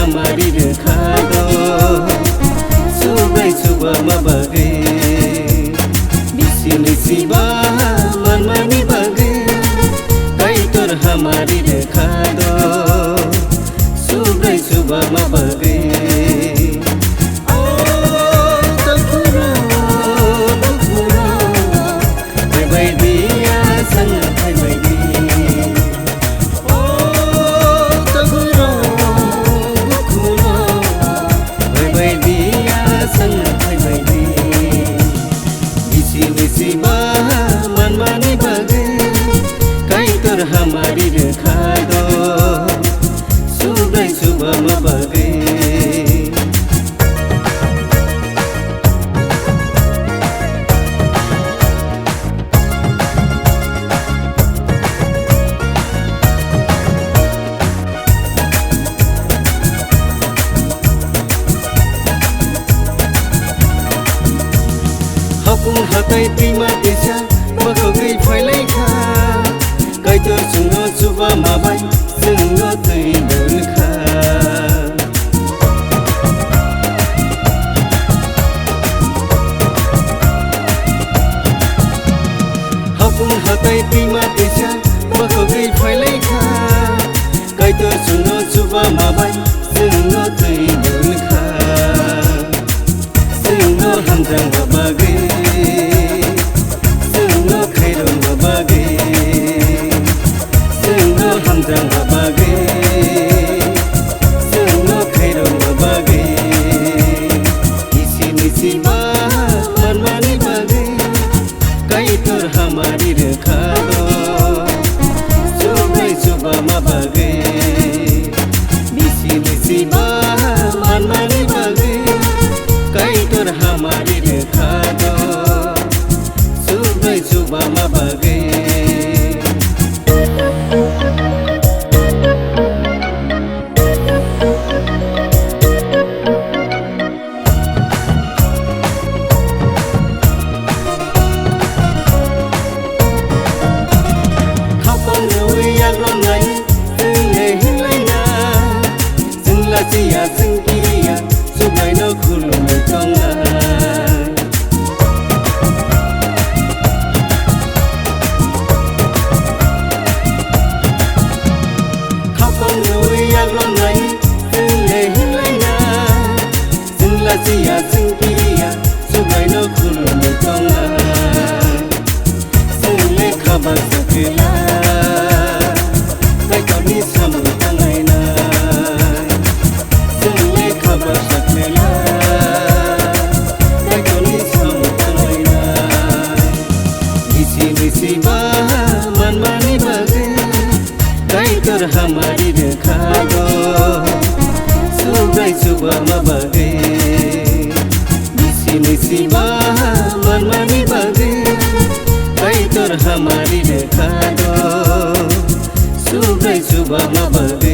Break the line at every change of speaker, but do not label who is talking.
हमारी रखा दो सुबह सुबह मबगे बिसी बिसी मनमानी बगे कई तोर हमारी रखा दो सुबह सुबह मबगे हमारी रखा दो सुबह सुबह मबगे हकुम हतै तिमा देशा मखगै फैलाइखा कैतो सुनो सुबह माबाई सुनो तै दुलखा हकुम हतै तिमा देशा मखगै फैलाइखा कैतो सुनो सुबह माबाई सुनो तै दुलखा सुनो हमजों बबागे सुनो खैरों बबागे हमजों बबागे सुनो खैरों बबागे इसी मिसी मनमानी बगे कई तोर हमारी रखा दो सुबह सुबह मबगे इसी मिसी मनमानी बगे कई तोर हमारी रखा दो सुबह सुबह मबगे Sia singkiria subai no khulumwng tonga khapang nui yaglon nai le hilaina singla sia singkiria subai no khulumwng tonga single khabar sakela kai kani samu tangaina मनमानी बगे कई तोर हमारी रखा दो सुबह सुबह मबगे बिसी बिसी मनमानी बगे कई तोर हमारी रखा दो सुबह सुबह मबगे।